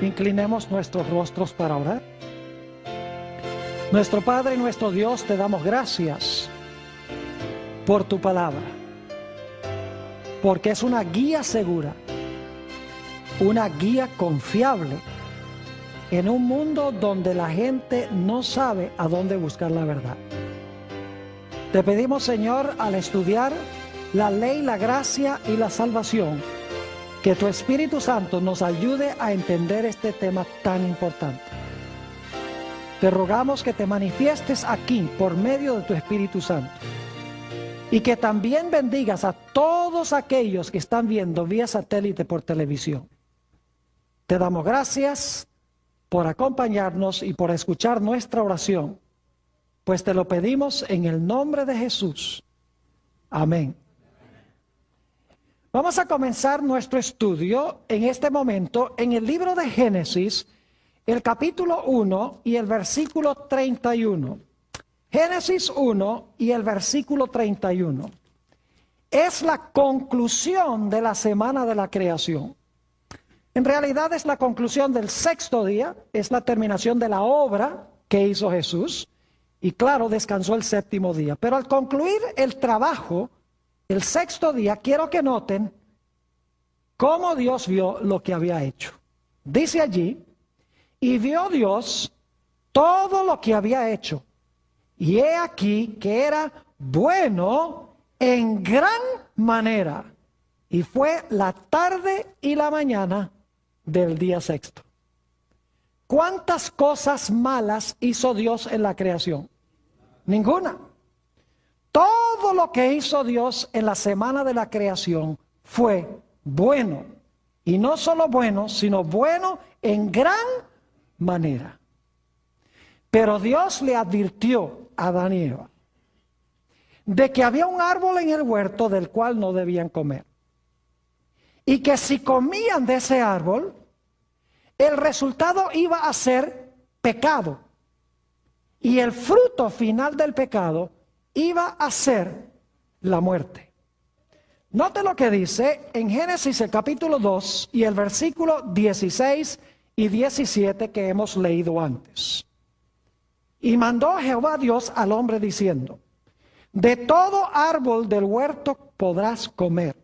Inclinemos nuestros rostros para orar. Nuestro Padre y nuestro Dios, te damos gracias por tu palabra, porque es una guía segura, una guía confiable en un mundo donde la gente no sabe a dónde buscar la verdad. Te pedimos, Señor, al estudiar la ley, la gracia y la salvación, que tu Espíritu Santo nos ayude a entender este tema tan importante. Te rogamos que te manifiestes aquí por medio de tu Espíritu Santo y que también bendigas a todos aquellos que están viendo vía satélite por televisión. Te damos gracias por acompañarnos y por escuchar nuestra oración, pues te lo pedimos en el nombre de Jesús. Amén. Vamos a comenzar nuestro estudio en este momento en el libro de Génesis, el capítulo 1 y el versículo 31. Génesis 1 y el versículo 31. Es la conclusión de la semana de la creación. En realidad es la conclusión del sexto día, es la terminación de la obra que hizo Jesús. Y claro, descansó el séptimo día. Pero al concluir el trabajo, el sexto día, quiero que noten cómo Dios vio lo que había hecho. Dice allí, y vio Dios todo lo que había hecho, y he aquí que era bueno en gran manera. Y fue la tarde y la mañana del día sexto. ¿Cuántas cosas malas hizo Dios en la creación? Ninguna. Todo lo que hizo Dios en la semana de la creación fue bueno. Y no solo bueno, sino bueno en gran manera. Pero Dios le advirtió a Adán y Eva de que había un árbol en el huerto del cual no debían comer. Y que si comían de ese árbol, el resultado iba a ser pecado. Y el fruto final del pecado iba a ser la muerte. Note lo que dice en Génesis el capítulo 2 y el versículo 16 y 17 que hemos leído antes. Y mandó Jehová Dios al hombre diciendo, de todo árbol del huerto podrás comer,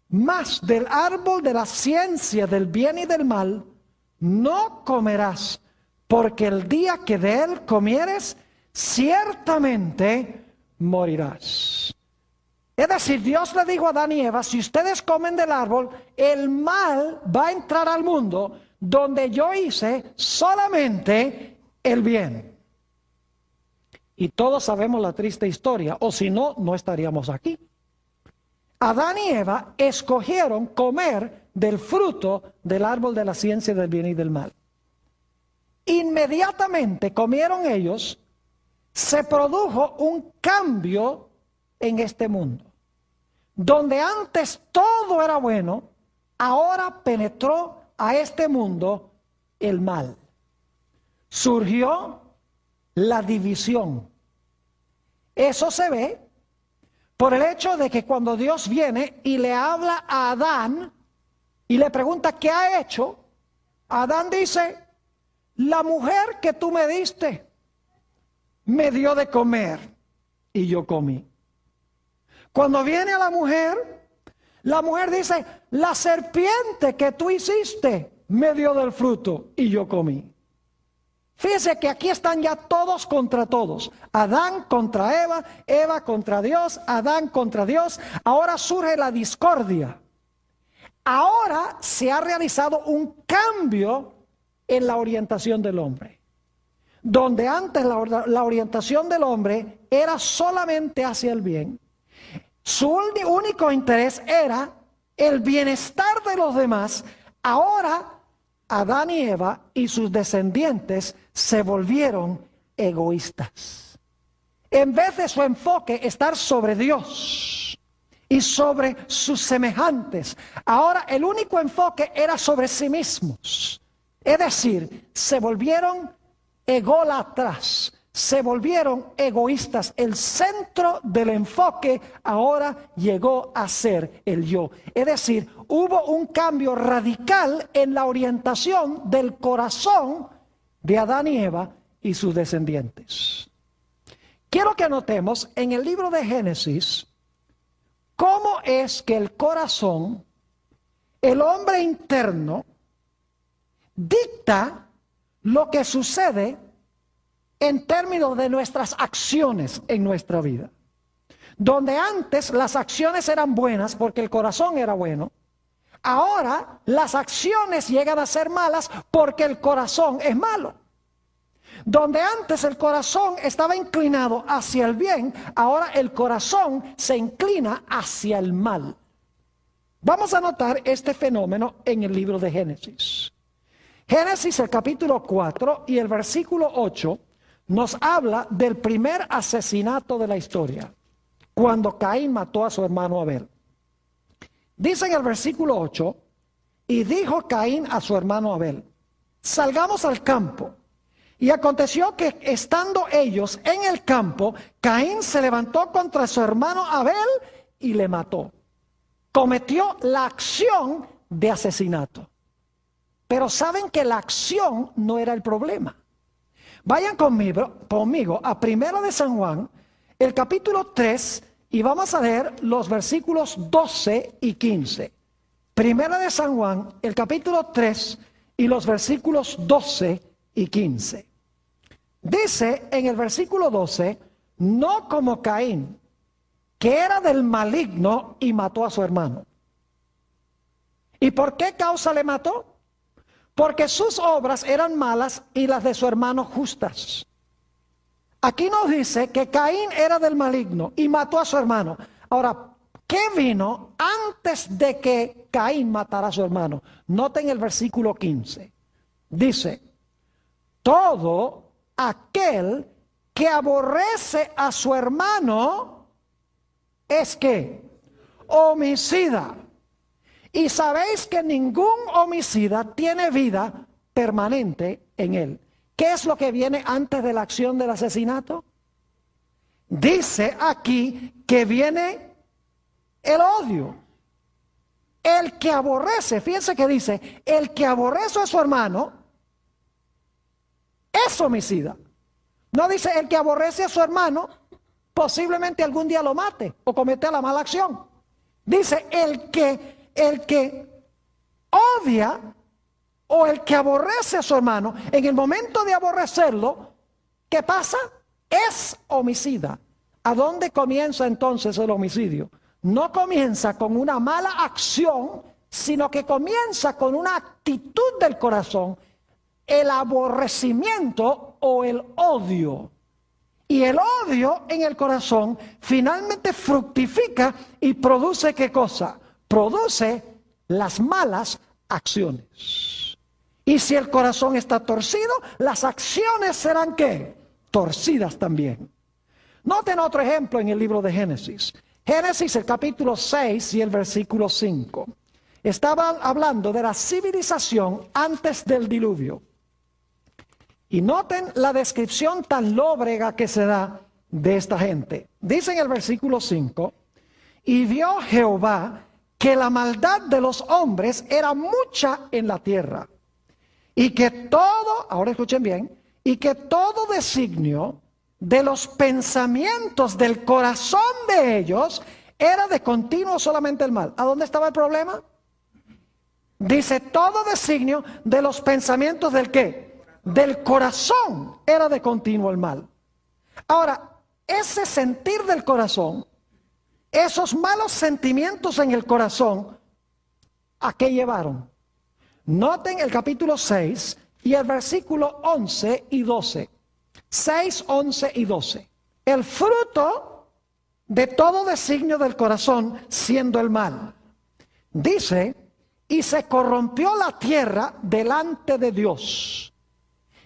mas del árbol de la ciencia del bien y del mal no comerás, porque el día que de él comieres, ciertamente morirás. Es decir, Dios le dijo a Adán y Eva, si ustedes comen del árbol, el mal va a entrar al mundo donde yo hice solamente el bien. Y todos sabemos la triste historia, o si no, no estaríamos aquí. Adán y Eva escogieron comer del fruto del árbol de la ciencia del bien y del mal. Inmediatamente comieron ellos, se produjo un cambio en este mundo. Donde antes todo era bueno, ahora penetró a este mundo el mal. Surgió la división. Eso se ve por el hecho de que cuando Dios viene y le habla a Adán y le pregunta qué ha hecho, Adán dice, la mujer que tú me diste me dio de comer y yo comí. Cuando viene a la mujer dice, la serpiente que tú hiciste me dio del fruto y yo comí. Fíjese que aquí están ya todos contra todos. Adán contra Eva, Eva contra Dios, Adán contra Dios. Ahora surge la discordia. Ahora se ha realizado un cambio en la orientación del hombre. Donde antes la orientación del hombre era solamente hacia el bien. Su único interés era el bienestar de los demás. Ahora Adán y Eva y sus descendientes se volvieron egoístas. En vez de su enfoque estar sobre Dios y sobre sus semejantes, ahora el único enfoque era sobre sí mismos. Es decir, se volvieron ególatras, se volvieron egoístas. El centro del enfoque ahora llegó a ser el yo. Es decir, hubo un cambio radical en la orientación del corazón de Adán y Eva y sus descendientes. Quiero que notemos en el libro de Génesis cómo es que el corazón, el hombre interno, dicta lo que sucede en términos de nuestras acciones en nuestra vida. Donde antes las acciones eran buenas porque el corazón era bueno, ahora las acciones llegan a ser malas porque el corazón es malo. Donde antes el corazón estaba inclinado hacia el bien, ahora el corazón se inclina hacia el mal. Vamos a notar este fenómeno en el libro de Génesis. Génesis, el capítulo 4 y el versículo 8 nos habla del primer asesinato de la historia, cuando Caín mató a su hermano Abel. Dice en el versículo 8, y dijo Caín a su hermano Abel, salgamos al campo. Y aconteció que estando ellos en el campo, Caín se levantó contra su hermano Abel y le mató. Cometió la acción de asesinato. Pero saben que la acción no era el problema. Vayan conmigo a 1 de San Juan, el capítulo 3, y vamos a leer los versículos 12 y 15. 1 de San Juan, el capítulo 3, y los versículos 12 y 15. Dice en el versículo 12, no como Caín, que era del maligno y mató a su hermano. ¿Y por qué causa le mató? Porque sus obras eran malas y las de su hermano justas. Aquí nos dice que Caín era del maligno y mató a su hermano. Ahora, ¿qué vino antes de que Caín matara a su hermano? Noten el versículo 15. Dice, todo aquel que aborrece a su hermano es que homicida. Y sabéis que ningún homicida tiene vida permanente en él. ¿Qué es lo que viene antes de la acción del asesinato? Dice aquí que viene el odio. El que aborrece, fíjense que dice, el que aborrece a su hermano es homicida. No dice el que aborrece a su hermano posiblemente algún día lo mate o cometa la mala acción. Dice el que odia o el que aborrece a su hermano, en el momento de aborrecerlo, ¿qué pasa? Es homicida. ¿A dónde comienza entonces el homicidio? No comienza con una mala acción, sino que comienza con una actitud del corazón, el aborrecimiento o el odio. Y el odio en el corazón finalmente fructifica y produce ¿qué cosa? Produce las malas acciones. Y si el corazón está torcido, las acciones serán ¿qué? Torcidas también. Noten otro ejemplo en el libro de Génesis. Génesis, el capítulo 6 y el versículo 5. Estaba hablando de la civilización antes del diluvio. Y noten la descripción tan lóbrega que se da de esta gente. Dice en el versículo 5, y vio Jehová que la maldad de los hombres era mucha en la tierra, y que todo, ahora escuchen bien, y que todo designio de los pensamientos del corazón de ellos era de continuo solamente el mal. ¿A dónde estaba el problema? Dice, todo designio de los pensamientos del ¿qué? Del corazón era de continuo el mal. Ahora, ese sentir del corazón, esos malos sentimientos en el corazón, ¿a qué llevaron? Noten el capítulo 6 y el versículo 11 y 12. 6, 11 y 12. El fruto de todo designio del corazón siendo el mal. Dice, y se corrompió la tierra delante de Dios.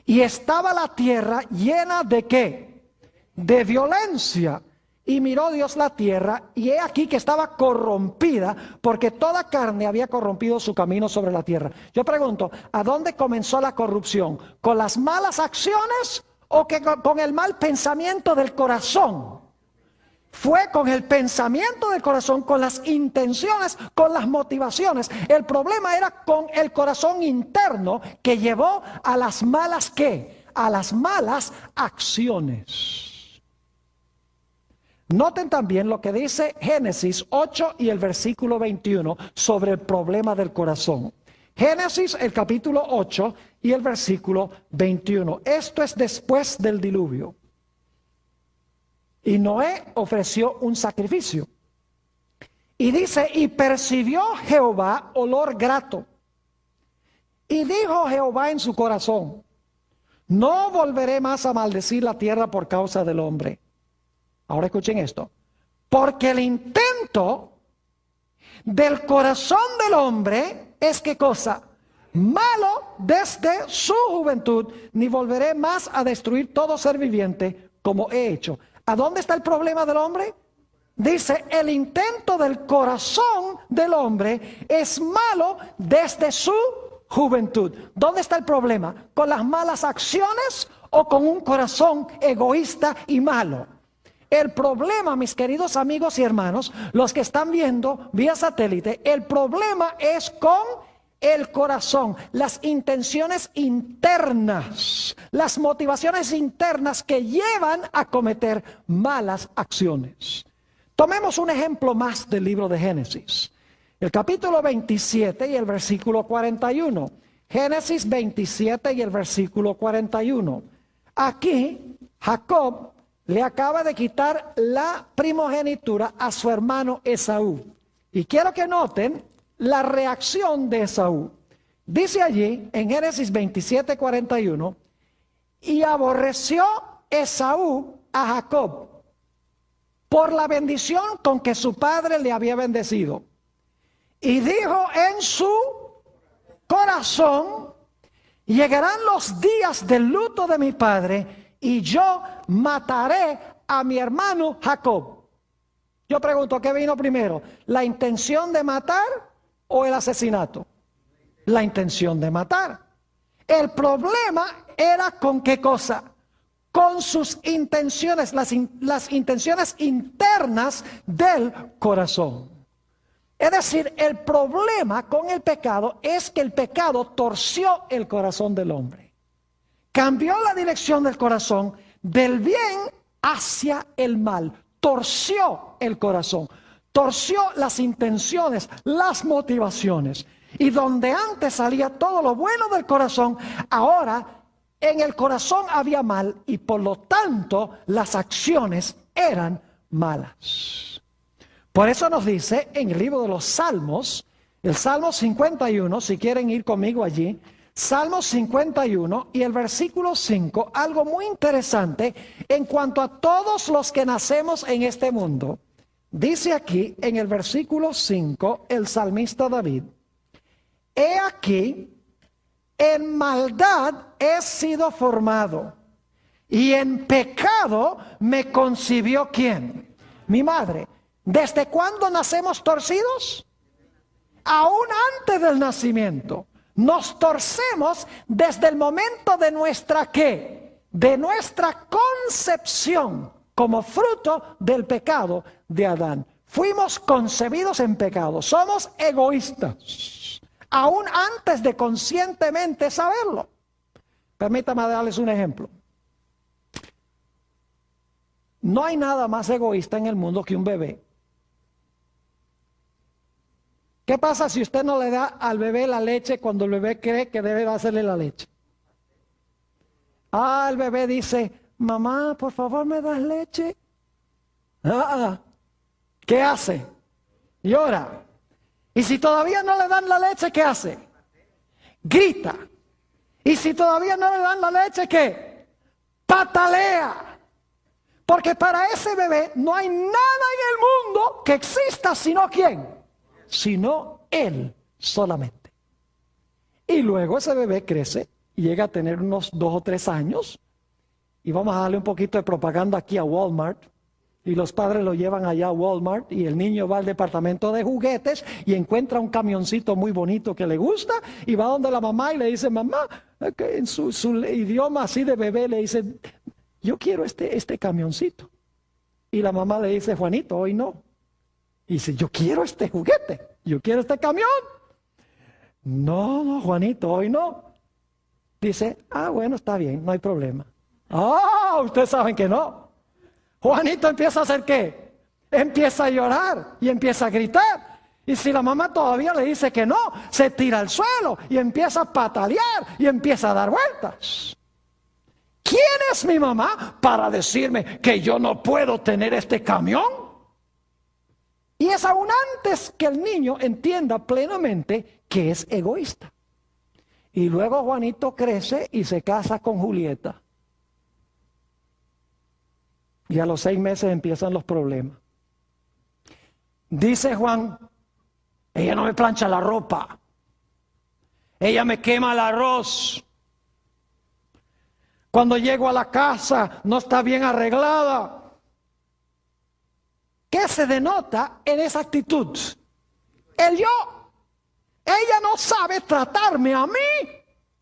Y estaba la tierra llena de ¿qué? De violencia. Y miró Dios la tierra, y he aquí que estaba corrompida, porque toda carne había corrompido su camino sobre la tierra. Yo pregunto, ¿a dónde comenzó la corrupción? ¿Con las malas acciones o que con el mal pensamiento del corazón. Fue con el pensamiento del corazón, con las intenciones, con las motivaciones. El problema era con el corazón interno que llevó a las malas ¿qué? A las malas acciones. Noten también lo que dice Génesis 8 y el versículo 21 sobre el problema del corazón. Génesis, el capítulo 8 y el versículo 21. Esto es después del diluvio. Y Noé ofreció un sacrificio. Y dice, y percibió Jehová olor grato. Y dijo Jehová en su corazón, no volveré más a maldecir la tierra por causa del hombre. Ahora escuchen esto. Porque el intento del corazón del hombre es ¿qué cosa? Malo desde su juventud, ni volveré más a destruir todo ser viviente como he hecho. ¿A dónde está el problema del hombre? Dice, el intento del corazón del hombre es malo desde su juventud. ¿Dónde está el problema? ¿Con las malas acciones o con un corazón egoísta y malo? El problema, mis queridos amigos y hermanos, los que están viendo vía satélite, el problema es con el corazón, las intenciones internas, las motivaciones internas que llevan a cometer malas acciones. Tomemos un ejemplo más del libro de Génesis. El capítulo 27 y el versículo 41. Génesis 27 y el versículo 41. Aquí Jacob le acaba de quitar la primogenitura a su hermano Esaú. Y quiero que noten la reacción de Esaú. Dice allí en Génesis 27, 41, y aborreció Esaú a Jacob por la bendición con que su padre le había bendecido. Y dijo en su corazón, llegarán los días del luto de mi padre y yo mataré a mi hermano Jacob. Yo pregunto, ¿qué vino primero? ¿La intención de matar o el asesinato? La intención de matar. El problema era con qué cosa. Con sus intenciones, las intenciones internas del corazón. Es decir, el problema con el pecado es que el pecado torció el corazón del hombre. Cambió la dirección del corazón del bien hacia el mal. Torció el corazón. Torció las intenciones, las motivaciones. Y donde antes salía todo lo bueno del corazón, ahora en el corazón había mal y por lo tanto las acciones eran malas. Por eso nos dice en el libro de los Salmos, el Salmo 51, si quieren ir conmigo allí, Salmo 51 y el versículo 5, algo muy interesante en cuanto a todos los que nacemos en este mundo. Dice aquí en el versículo 5 el salmista David, he aquí, en maldad he sido formado, y en pecado me concibió ¿quién? Mi madre. ¿Desde cuándo nacemos torcidos? Aún antes del nacimiento. Nos torcemos desde el momento de nuestra ¿qué? De nuestra concepción como fruto del pecado de Adán. Fuimos concebidos en pecado. Somos egoístas. Aún antes de conscientemente saberlo. Permítame darles un ejemplo. No hay nada más egoísta en el mundo que un bebé. ¿Qué pasa si usted no le da al bebé la leche cuando el bebé cree que debe hacerle la leche? El bebé dice, mamá, por favor, ¿me das leche? ¿Qué hace? Llora. Y si todavía no le dan la leche, ¿qué hace? Grita. Y si todavía no le dan la leche, ¿qué? Patalea. Porque para ese bebé no hay nada en el mundo que exista sino ¿quién? Sino él solamente. Y luego ese bebé crece y llega a tener unos 2 o 3 años. Y vamos a darle un poquito de propaganda aquí a Walmart. Y los padres lo llevan allá a Walmart y el niño va al departamento de juguetes y encuentra un camioncito muy bonito que le gusta y va donde la mamá y le dice, mamá, que en su idioma así de bebé le dice, yo quiero este camioncito. Y la mamá le dice, Juanito, hoy no. Y dice, yo quiero este juguete, yo quiero este camión. No, Juanito, hoy no. Dice, bueno, está bien, no hay problema. Ustedes saben que no. Juanito empieza a hacer ¿qué? Empieza a llorar y empieza a gritar. Y si la mamá todavía le dice que no, se tira al suelo y empieza a patalear y empieza a dar vueltas. ¿Quién es mi mamá para decirme que yo no puedo tener este camión? Y es aún antes que el niño entienda plenamente que es egoísta. Y luego Juanito crece y se casa con Julieta. Y a los 6 meses empiezan los problemas. Dice Juan, ella no me plancha la ropa. Ella me quema el arroz. Cuando llego a la casa no está bien arreglada. ¿Qué se denota en esa actitud? El yo. Ella no sabe tratarme a mí.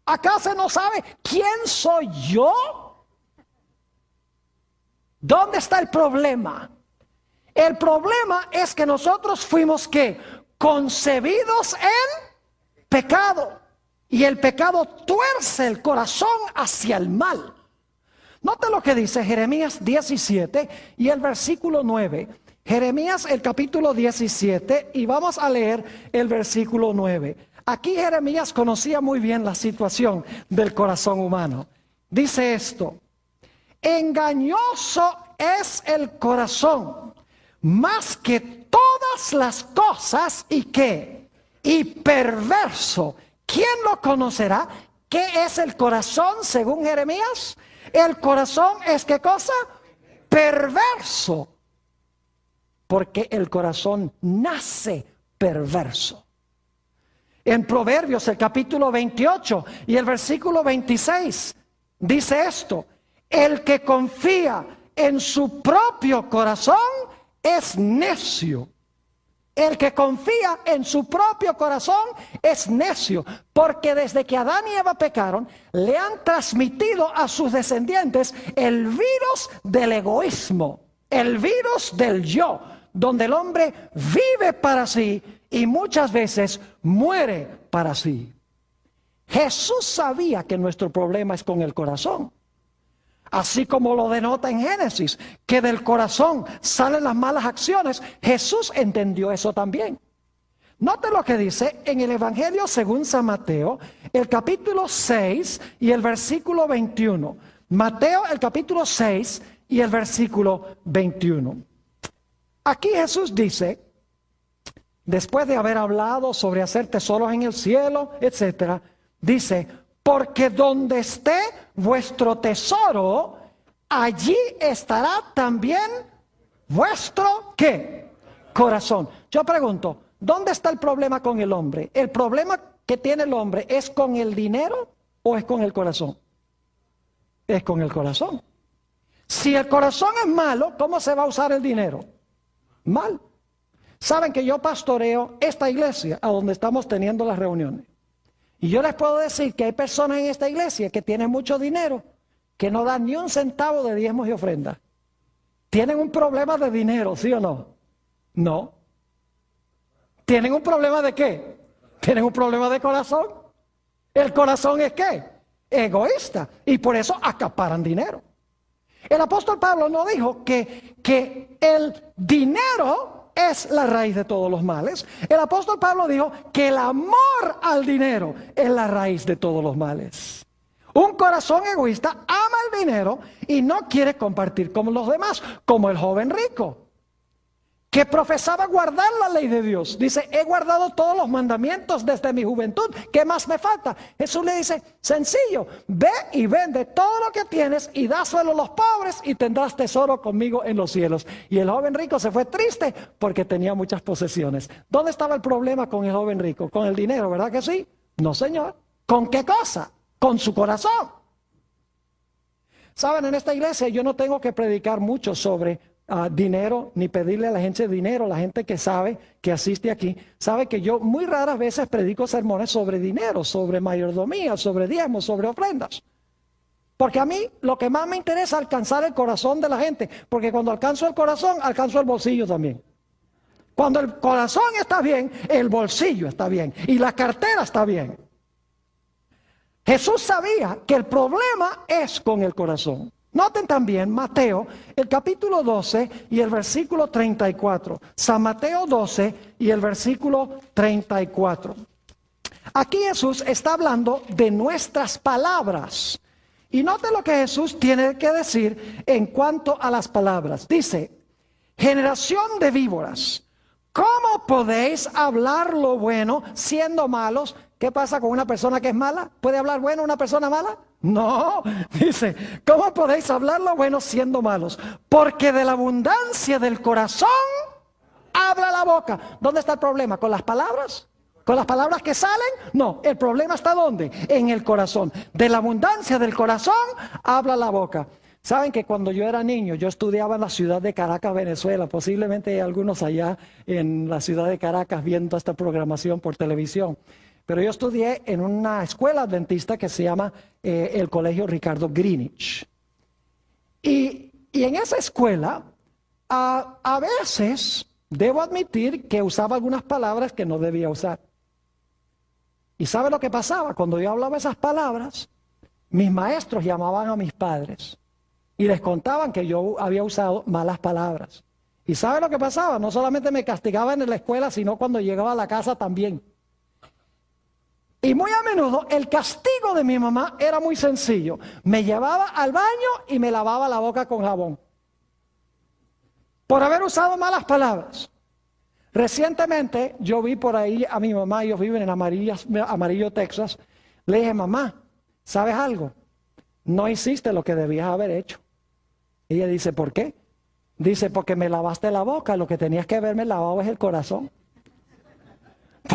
¿Acaso no sabe quién soy yo? ¿Dónde está el problema? El problema es que nosotros fuimos ¿qué? Concebidos en pecado. Y el pecado tuerce el corazón hacia el mal. Note lo que dice Jeremías 17 y el versículo 9. Jeremías el capítulo 17 y vamos a leer el versículo 9. Aquí Jeremías conocía muy bien la situación del corazón humano. Dice esto: engañoso es el corazón, más que todas las cosas, ¿y qué? Y perverso. ¿Quién lo conocerá? ¿Qué es el corazón según Jeremías? El corazón es ¿qué cosa? Perverso. Porque el corazón nace perverso. En Proverbios el capítulo 28 y el versículo 26 dice esto: el que confía en su propio corazón es necio. El que confía en su propio corazón es necio, porque desde que Adán y Eva pecaron, le han transmitido a sus descendientes el virus del egoísmo, el virus del yo, donde el hombre vive para sí y muchas veces muere para sí. Jesús sabía que nuestro problema es con el corazón. Así como lo denota en Génesis, que del corazón salen las malas acciones, Jesús entendió eso también. Note lo que dice en el Evangelio según San Mateo, el capítulo 6 y el versículo 21. Mateo, el capítulo 6 y el versículo 21. Aquí Jesús dice, después de haber hablado sobre hacer tesoros en el cielo, etcétera, dice: porque donde esté vuestro tesoro, allí estará también vuestro ¿qué? Corazón. Yo pregunto, ¿dónde está el problema con el hombre? ¿El problema que tiene el hombre es con el dinero o es con el corazón? Es con el corazón. Si el corazón es malo, ¿cómo se va a usar el dinero? Mal. Saben que yo pastoreo esta iglesia a donde estamos teniendo las reuniones. Y yo les puedo decir que hay personas en esta iglesia que tienen mucho dinero, que no dan ni un centavo de diezmos y ofrendas. ¿Tienen un problema de dinero, sí o no? No. ¿Tienen un problema de qué? ¿Tienen un problema de corazón? ¿El corazón es qué? Egoísta. Y por eso acaparan dinero. El apóstol Pablo no dijo que el dinero es la raíz de todos los males. El apóstol Pablo dijo que el amor al dinero es la raíz de todos los males. Un corazón egoísta ama el dinero y no quiere compartir con los demás, como el joven rico, que profesaba guardar la ley de Dios. Dice, he guardado todos los mandamientos desde mi juventud. ¿Qué más me falta? Jesús le dice, sencillo, ve y vende todo lo que tienes y dáselo a los pobres y tendrás tesoro conmigo en los cielos. Y el joven rico se fue triste porque tenía muchas posesiones. ¿Dónde estaba el problema con el joven rico? Con el dinero, ¿verdad que sí? No, señor. ¿Con qué cosa? Con su corazón. Saben, en esta iglesia yo no tengo que predicar mucho sobre dinero, ni pedirle a la gente dinero. La gente que sabe, que asiste aquí, sabe que yo muy raras veces predico sermones sobre dinero, sobre mayordomía, sobre diezmos, sobre ofrendas. Porque a mí lo que más me interesa es alcanzar el corazón de la gente, porque cuando alcanzo el corazón, alcanzo el bolsillo también. Cuando el corazón está bien, el bolsillo está bien y la cartera está bien. Jesús sabía que el problema es con el corazón. Noten también Mateo, el capítulo 12 y el versículo 34. San Mateo 12 y el versículo 34. Aquí Jesús está hablando de nuestras palabras. Y noten lo que Jesús tiene que decir en cuanto a las palabras. Dice, generación de víboras, ¿cómo podéis hablar lo bueno siendo malos? ¿Qué pasa con una persona que es mala? ¿Puede hablar bueno una persona mala? No, dice, ¿cómo podéis hablar lo bueno siendo malos? Porque de la abundancia del corazón habla la boca. ¿Dónde está el problema? ¿Con las palabras? ¿Con las palabras que salen? No, el problema está ¿dónde? En el corazón. De la abundancia del corazón habla la boca. Saben que cuando yo era niño, yo estudiaba en la ciudad de Caracas, Venezuela. Posiblemente hay algunos allá en la ciudad de Caracas viendo esta programación por televisión. Pero yo estudié en una escuela adventista que se llama el Colegio Ricardo Greenwich. Y en esa escuela, a veces, debo admitir que usaba algunas palabras que no debía usar. ¿Y sabe lo que pasaba? Cuando yo hablaba esas palabras, mis maestros llamaban a mis padres y les contaban que yo había usado malas palabras. ¿Y sabe lo que pasaba? No solamente me castigaban en la escuela, sino cuando llegaba a la casa también. Y muy a menudo el castigo de mi mamá era muy sencillo. Me llevaba al baño y me lavaba la boca con jabón. Por haber usado malas palabras. Recientemente yo vi por ahí a mi mamá, ellos viven en Amarillo, Texas. Le dije, mamá, ¿sabes algo? No hiciste lo que debías haber hecho. Ella dice, ¿por qué? Dice, porque me lavaste la boca, lo que tenías que haberme lavado es el corazón.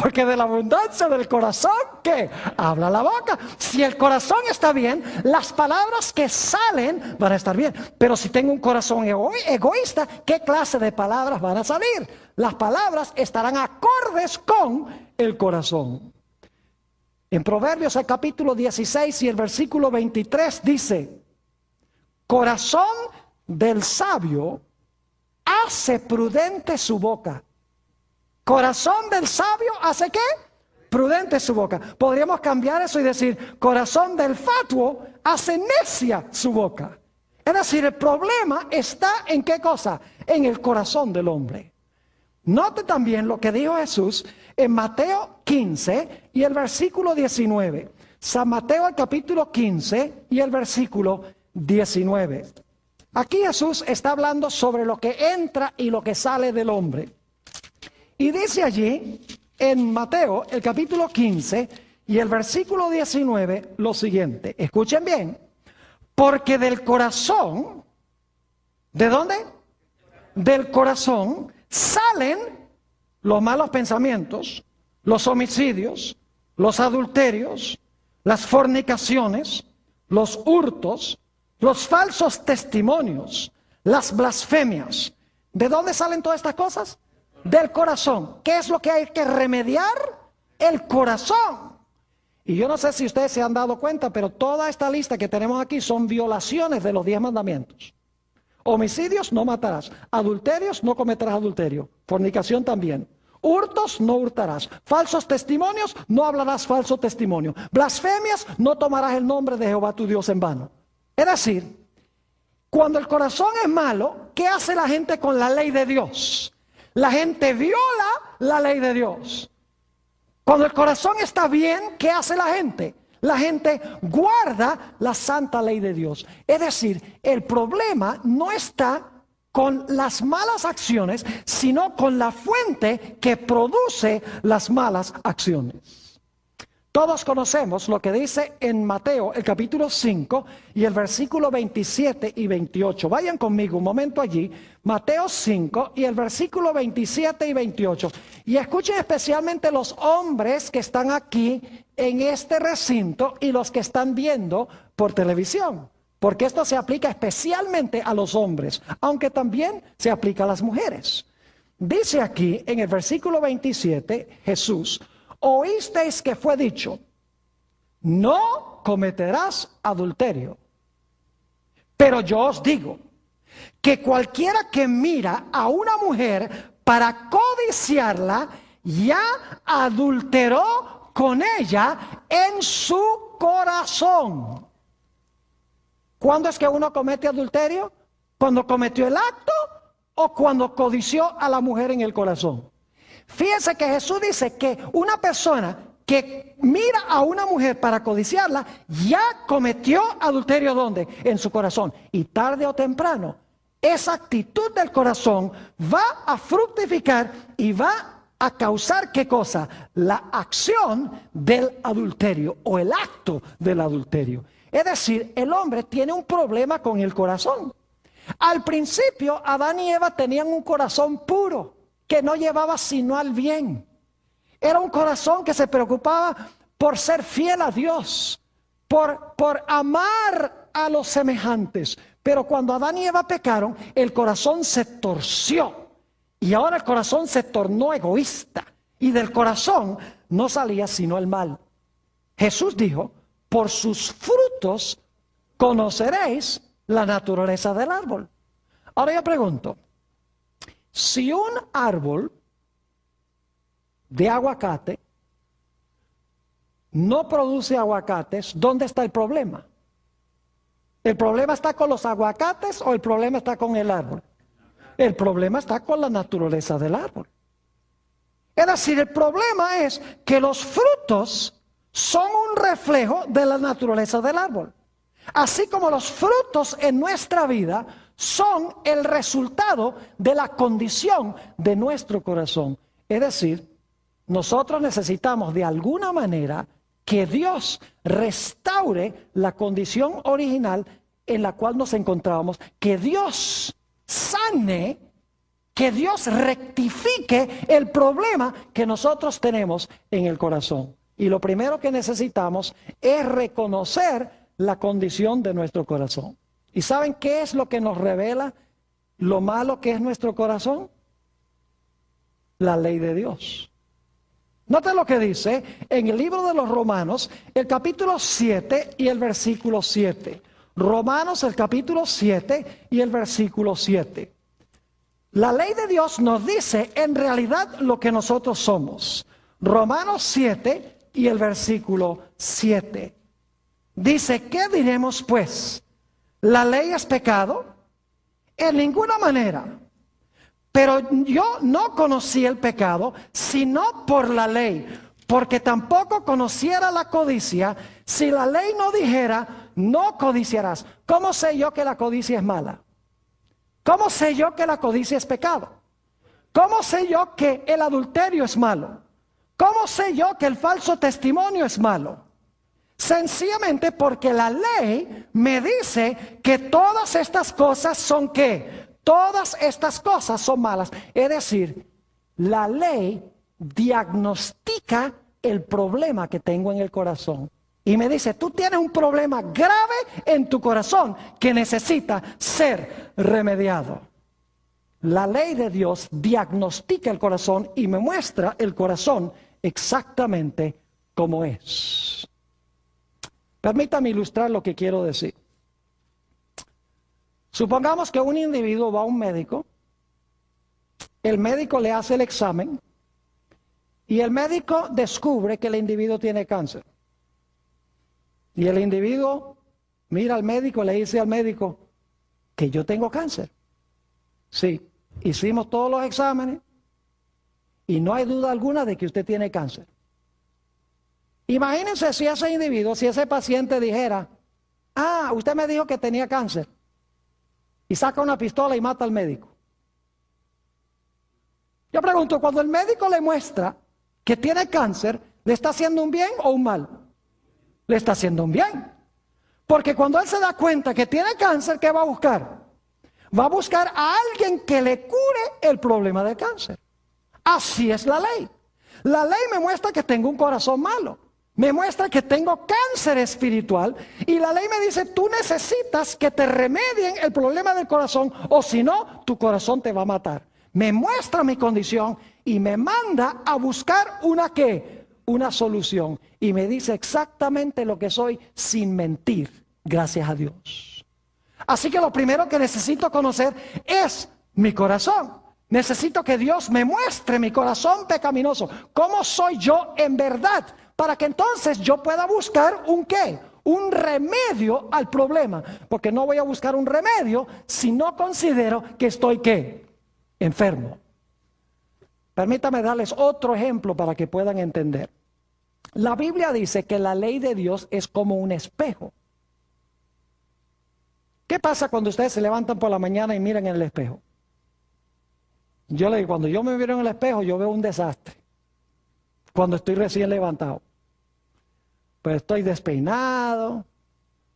Porque de la abundancia del corazón, ¿qué? Habla la boca. Si el corazón está bien, las palabras que salen van a estar bien. Pero si tengo un corazón egoísta, ¿qué clase de palabras van a salir? Las palabras estarán acordes con el corazón. En Proverbios, el capítulo 16 y el versículo 23 dice, corazón del sabio hace prudente su boca. Corazón del sabio hace ¿qué? Prudente su boca. Podríamos cambiar eso y decir, corazón del fatuo hace necia su boca. Es decir, el problema está en ¿qué cosa? En el corazón del hombre. Note también lo que dijo Jesús en Mateo 15 y el versículo 19. San Mateo el capítulo 15 y el versículo 19. Aquí Jesús está hablando sobre lo que entra y lo que sale del hombre. Y dice allí, en Mateo, el capítulo 15 y el versículo 19, lo siguiente. Escuchen bien. Porque del corazón, ¿de dónde? Del corazón salen los malos pensamientos, los homicidios, los adulterios, las fornicaciones, los hurtos, los falsos testimonios, las blasfemias. ¿De dónde salen todas estas cosas? Del corazón. ¿Qué es lo que hay que remediar? El corazón. Y yo no sé si ustedes se han dado cuenta, pero toda esta lista que tenemos aquí son violaciones de los 10 mandamientos. Homicidios, no matarás. Adulterios, no cometerás adulterio. Fornicación también. Hurtos, no hurtarás. Falsos testimonios, no hablarás falso testimonio. Blasfemias, no tomarás el nombre de Jehová tu Dios en vano. Es decir, cuando el corazón es malo, ¿qué hace la gente con la ley de Dios? La gente viola la ley de Dios. Cuando el corazón está bien, ¿qué hace la gente? La gente guarda la santa ley de Dios. Es decir, el problema no está con las malas acciones, sino con la fuente que produce las malas acciones. Todos conocemos lo que dice en Mateo, el capítulo 5 y el versículo 27 y 28. Vayan conmigo un momento allí. Mateo 5 y el versículo 27 y 28. Y escuchen especialmente los hombres que están aquí en este recinto y los que están viendo por televisión. Porque esto se aplica especialmente a los hombres, aunque también se aplica a las mujeres. Dice aquí en el versículo 27, Jesús, oísteis que fue dicho, no cometerás adulterio. Pero yo os digo que cualquiera que mira a una mujer para codiciarla, ya adulteró con ella en su corazón. ¿Cuándo es que uno comete adulterio? ¿Cuando cometió el acto o cuando codició a la mujer en el corazón? Fíjense que Jesús dice que una persona que mira a una mujer para codiciarla, ya cometió adulterio ¿dónde? En su corazón. Y tarde o temprano, esa actitud del corazón va a fructificar y va a causar ¿qué cosa? La acción del adulterio o el acto del adulterio. Es decir, el hombre tiene un problema con el corazón. Al principio, Adán y Eva tenían un corazón puro, que no llevaba sino al bien. Era un corazón que se preocupaba por ser fiel a Dios, por amar a los semejantes. Pero cuando Adán y Eva pecaron, el corazón se torció. Y ahora el corazón se tornó egoísta. Y del corazón no salía sino el mal. Jesús dijo, por sus frutos conoceréis la naturaleza del árbol. Ahora yo pregunto, si un árbol de aguacate no produce aguacates, ¿dónde está el problema? ¿El problema está con los aguacates o el problema está con el árbol? El problema está con la naturaleza del árbol. Es decir, el problema es que los frutos son un reflejo de la naturaleza del árbol. Así como los frutos en nuestra vida son el resultado de la condición de nuestro corazón. Es decir, nosotros necesitamos de alguna manera que Dios restaure la condición original en la cual nos encontrábamos, que Dios sane, que Dios rectifique el problema que nosotros tenemos en el corazón. Y lo primero que necesitamos es reconocer la condición de nuestro corazón. ¿Y saben qué es lo que nos revela lo malo que es nuestro corazón? La ley de Dios. Noten lo que dice en el libro de los Romanos, el capítulo 7 y el versículo 7. Romanos, el capítulo 7 y el versículo 7. La ley de Dios nos dice en realidad lo que nosotros somos. Romanos 7 y el versículo 7. Dice, ¿qué diremos pues? ¿La ley es pecado? En ninguna manera. Pero yo no conocí el pecado, sino por la ley, porque tampoco conociera la codicia, si la ley no dijera, no codiciarás. ¿Cómo sé yo que la codicia es mala? ¿Cómo sé yo que la codicia es pecado? ¿Cómo sé yo que el adulterio es malo? ¿Cómo sé yo que el falso testimonio es malo? Sencillamente porque la ley me dice que todas estas cosas son ¿qué? Todas estas cosas son malas. Es decir, la ley diagnostica el problema que tengo en el corazón. Y me dice, tú tienes un problema grave en tu corazón que necesita ser remediado. La ley de Dios diagnostica el corazón y me muestra el corazón exactamente como es. Permítame ilustrar lo que quiero decir. Supongamos que un individuo va a un médico, el médico le hace el examen y el médico descubre que el individuo tiene cáncer. Y el individuo mira al médico y le dice al médico que yo tengo cáncer. Sí, hicimos todos los exámenes y no hay duda alguna de que usted tiene cáncer. Imagínense si ese individuo, si ese paciente dijera, usted me dijo que tenía cáncer. Y saca una pistola y mata al médico. Yo pregunto, cuando el médico le muestra que tiene cáncer, ¿le está haciendo un bien o un mal? Le está haciendo un bien. Porque cuando él se da cuenta que tiene cáncer, ¿qué va a buscar? Va a buscar a alguien que le cure el problema del cáncer. Así es la ley. La ley me muestra que tengo un corazón malo. Me muestra que tengo cáncer espiritual y la ley me dice, tú necesitas que te remedien el problema del corazón o si no, tu corazón te va a matar. Me muestra mi condición y me manda a buscar una ¿qué? Una solución. Y me dice exactamente lo que soy sin mentir, gracias a Dios. Así que lo primero que necesito conocer es mi corazón. Necesito que Dios me muestre mi corazón pecaminoso. ¿Cómo soy yo en verdad? Para que entonces yo pueda buscar un ¿qué? Un remedio al problema. Porque no voy a buscar un remedio si no considero que estoy ¿qué? Enfermo. Permítame darles otro ejemplo para que puedan entender. La Biblia dice que la ley de Dios es como un espejo. ¿Qué pasa cuando ustedes se levantan por la mañana y miran en el espejo? Yo le digo, cuando yo me miro en el espejo, yo veo un desastre. Cuando estoy recién levantado. Pues estoy despeinado,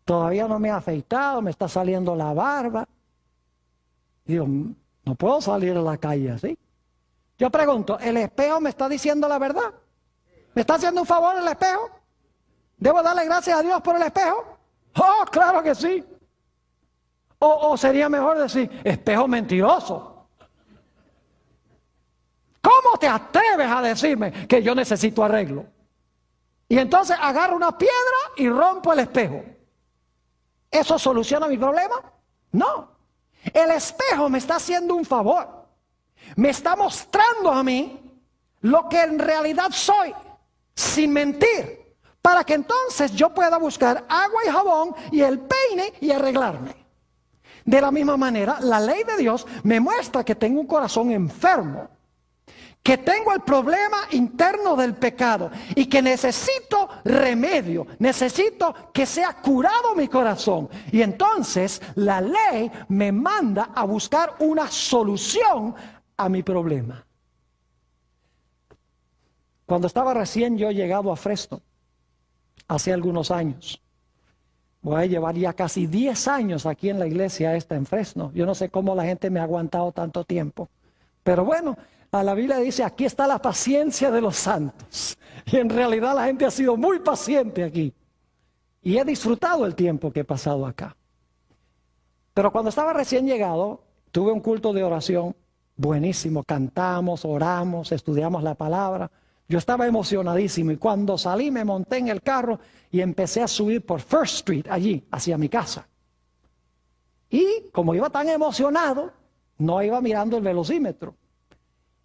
todavía no me he afeitado, me está saliendo la barba. Y digo, no puedo salir a la calle así. Yo pregunto, ¿el espejo me está diciendo la verdad? ¿Me está haciendo un favor el espejo? ¿Debo darle gracias a Dios por el espejo? ¡Oh, claro que sí! O sería mejor decir, espejo mentiroso. ¿Cómo te atreves a decirme que yo necesito arreglo? Y entonces agarro una piedra y rompo el espejo. ¿Eso soluciona mi problema? No. El espejo me está haciendo un favor. Me está mostrando a mí lo que en realidad soy, sin mentir, para que entonces yo pueda buscar agua y jabón y el peine y arreglarme. De la misma manera, la ley de Dios me muestra que tengo un corazón enfermo, que tengo el problema interno del pecado y que necesito remedio, necesito que sea curado mi corazón. Y entonces la ley me manda a buscar una solución a mi problema. Cuando estaba recién yo llegado a Fresno, hace algunos años, voy a llevar ya casi 10 años aquí en la iglesia esta en Fresno. Yo no sé cómo la gente me ha aguantado tanto tiempo, pero bueno, a la Biblia dice, aquí está la paciencia de los santos. Y en realidad la gente ha sido muy paciente aquí. Y he disfrutado el tiempo que he pasado acá. Pero cuando estaba recién llegado, tuve un culto de oración buenísimo. Cantamos, oramos, estudiamos la palabra. Yo estaba emocionadísimo y cuando salí me monté en el carro y empecé a subir por First Street allí, hacia mi casa. Y como iba tan emocionado, no iba mirando el velocímetro.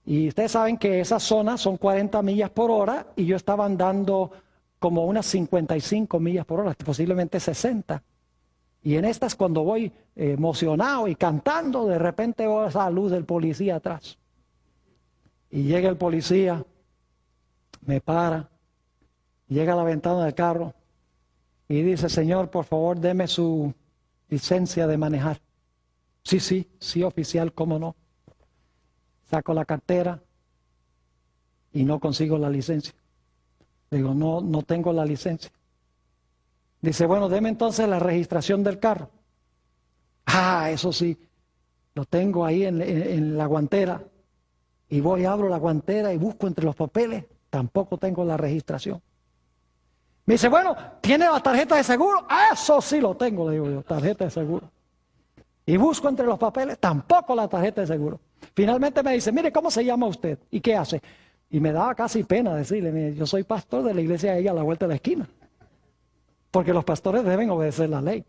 Y ustedes saben que esas zonas son 40 millas por hora y yo estaba andando como unas 55 millas por hora, posiblemente 60. Y en estas cuando voy emocionado y cantando, de repente veo esa luz del policía atrás. Y llega el policía, me para, llega a la ventana del carro y dice, señor, por favor, deme su licencia de manejar. Sí, oficial, cómo no. Saco la cartera y no consigo la licencia. Digo, no tengo la licencia. Dice, bueno, deme entonces la registración del carro. Ah, eso sí, lo tengo ahí en la guantera. Y voy, abro la guantera y busco entre los papeles. Tampoco tengo la registración. Me dice, bueno, ¿tiene la tarjeta de seguro? Ah, eso sí lo tengo, le digo yo, tarjeta de seguro. Y busco entre los papeles, tampoco la tarjeta de seguro. Finalmente me dice, mire, ¿cómo se llama usted? ¿Y qué hace? Y me daba casi pena decirle, mire, yo soy pastor de la iglesia de ella a la vuelta de la esquina. Porque los pastores deben obedecer la ley.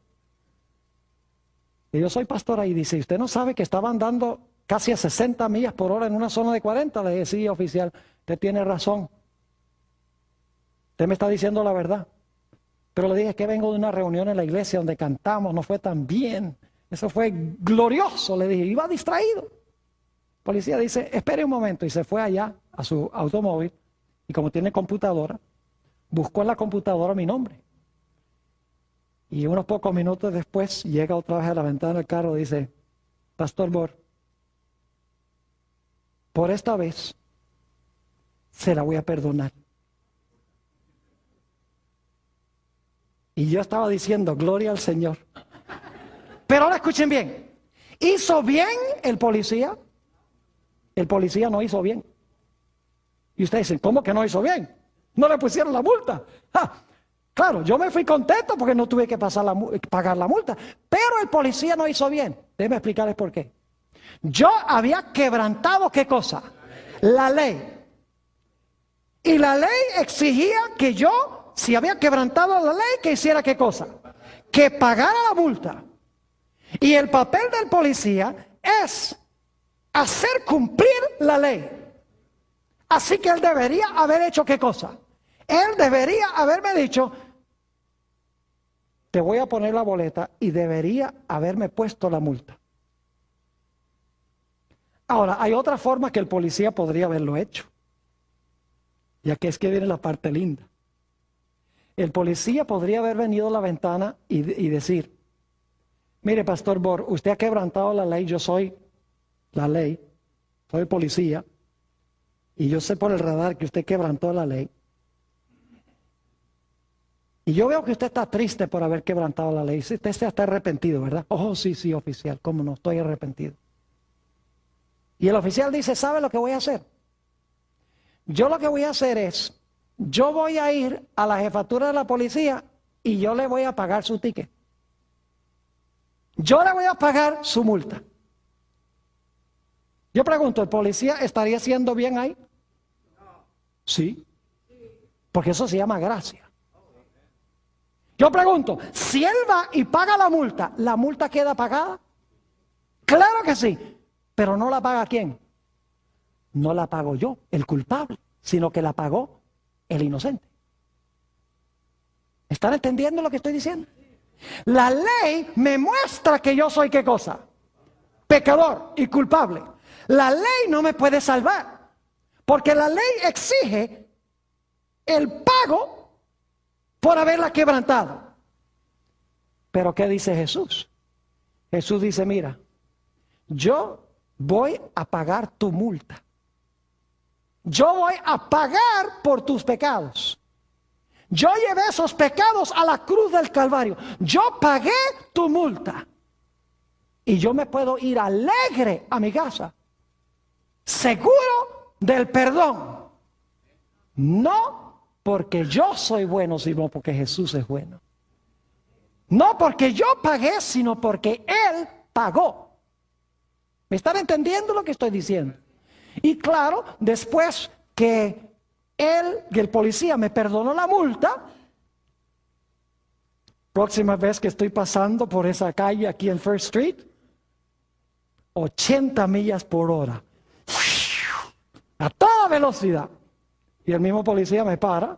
Y yo soy pastor ahí. Dice, ¿usted no sabe que estaban dando casi a 60 millas por hora en una zona de 40? Le dije, sí, oficial, usted tiene razón. Usted me está diciendo la verdad. Pero le dije que vengo de una reunión en la iglesia donde cantamos, no fue tan bien. Eso fue glorioso, le dije, iba distraído. El policía dice, espere un momento, y se fue allá a su automóvil, y como tiene computadora, buscó en la computadora mi nombre. Y unos pocos minutos después, llega otra vez a la ventana del carro y dice, Pastor Bor, por esta vez, se la voy a perdonar. Y yo estaba diciendo, gloria al Señor. Pero ahora escuchen bien, ¿hizo bien el policía? El policía no hizo bien. Y ustedes dicen, ¿cómo que no hizo bien? No le pusieron la multa. Claro, yo me fui contento porque no tuve que pagar la multa. Pero el policía no hizo bien. Déjenme explicarles por qué. Yo había quebrantado, ¿qué cosa? La ley. Y la ley exigía que yo, si había quebrantado la ley, que hiciera ¿qué cosa? Que pagara la multa. Y el papel del policía es hacer cumplir la ley. Así que él debería haber hecho ¿qué cosa? Él debería haberme dicho, te voy a poner la boleta, y debería haberme puesto la multa. Ahora, hay otra forma que el policía podría haberlo hecho. Y aquí es que viene la parte linda. El policía podría haber venido a la ventana y decir, mire, Pastor Bor, usted ha quebrantado la ley, yo soy la ley, soy el policía, y yo sé por el radar que usted quebrantó la ley. Y yo veo que usted está triste por haber quebrantado la ley. Usted está arrepentido, ¿verdad? Oh, sí, sí, oficial, cómo no, estoy arrepentido. Y el oficial dice, ¿sabe lo que voy a hacer? Yo lo que voy a hacer es, yo voy a ir a la jefatura de la policía y yo le voy a pagar su ticket. Yo le voy a pagar su multa. Yo pregunto, ¿el policía estaría haciendo bien ahí? Sí. Porque eso se llama gracia. Yo pregunto, si él va y paga la multa queda pagada. Claro que sí. Pero no la paga ¿quién? No la pago yo, el culpable, sino que la pagó el inocente. ¿Están entendiendo lo que estoy diciendo? La ley me muestra que yo soy ¿qué cosa? Pecador y culpable. La ley no me puede salvar, porque la ley exige el pago por haberla quebrantado. Pero ¿qué dice Jesús? Jesús dice, mira, yo voy a pagar tu multa. Yo voy a pagar por tus pecados. Yo llevé esos pecados a la cruz del Calvario. Yo pagué tu multa. Y yo me puedo ir alegre a mi casa, seguro del perdón. No porque yo soy bueno, sino porque Jesús es bueno. No porque yo pagué, sino porque Él pagó. ¿Me están entendiendo lo que estoy diciendo? Y claro, después que el policía me perdonó la multa, próxima vez que estoy pasando por esa calle aquí en First Street, 80 millas por hora, a toda velocidad. Y el mismo policía me para,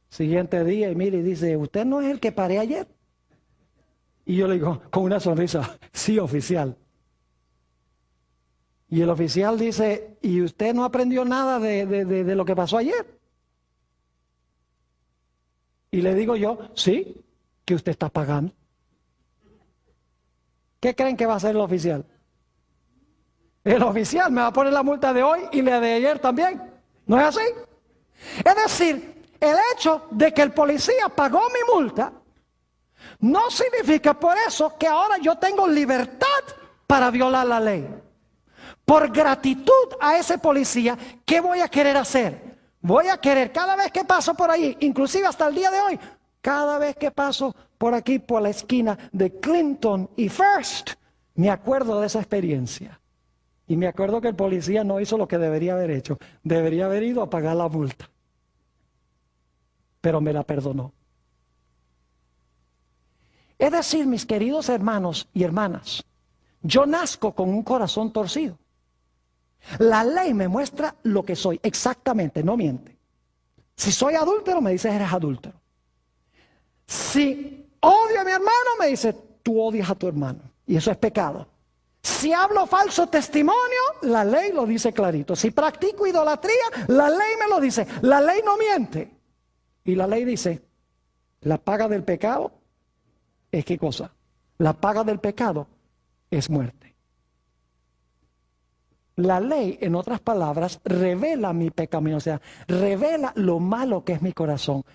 siguiente día, y mira y dice, ¿usted no es el que paré ayer? Y yo le digo, con una sonrisa, sí, oficial. Y el oficial dice, ¿y usted no aprendió nada de lo que pasó ayer? Y le digo yo, sí, que usted está pagando. ¿Qué creen que va a hacer el oficial? El oficial me va a poner la multa de hoy y la de ayer también. ¿No es así? Es decir, el hecho de que el policía pagó mi multa no significa por eso que ahora yo tengo libertad para violar la ley. Por gratitud a ese policía, ¿qué voy a querer hacer? Voy a querer cada vez que paso por ahí, inclusive hasta el día de hoy, cada vez que paso por aquí, por la esquina de Clinton y First, me acuerdo de esa experiencia. Y me acuerdo que el policía no hizo lo que debería haber hecho. Debería haber ido a pagar la multa. Pero me la perdonó. Es decir, mis queridos hermanos y hermanas, yo nazco con un corazón torcido. La ley me muestra lo que soy, exactamente, no miente. Si soy adúltero, me dice eres adúltero. Si odio a mi hermano, me dice tú odias a tu hermano. Y eso es pecado. Si hablo falso testimonio, la ley lo dice clarito. Si practico idolatría, la ley me lo dice. La ley no miente. Y la ley dice, la paga del pecado es ¿qué cosa? La paga del pecado es muerte. La ley, en otras palabras, revela mi pecaminosidad, revela lo malo que es mi corazón,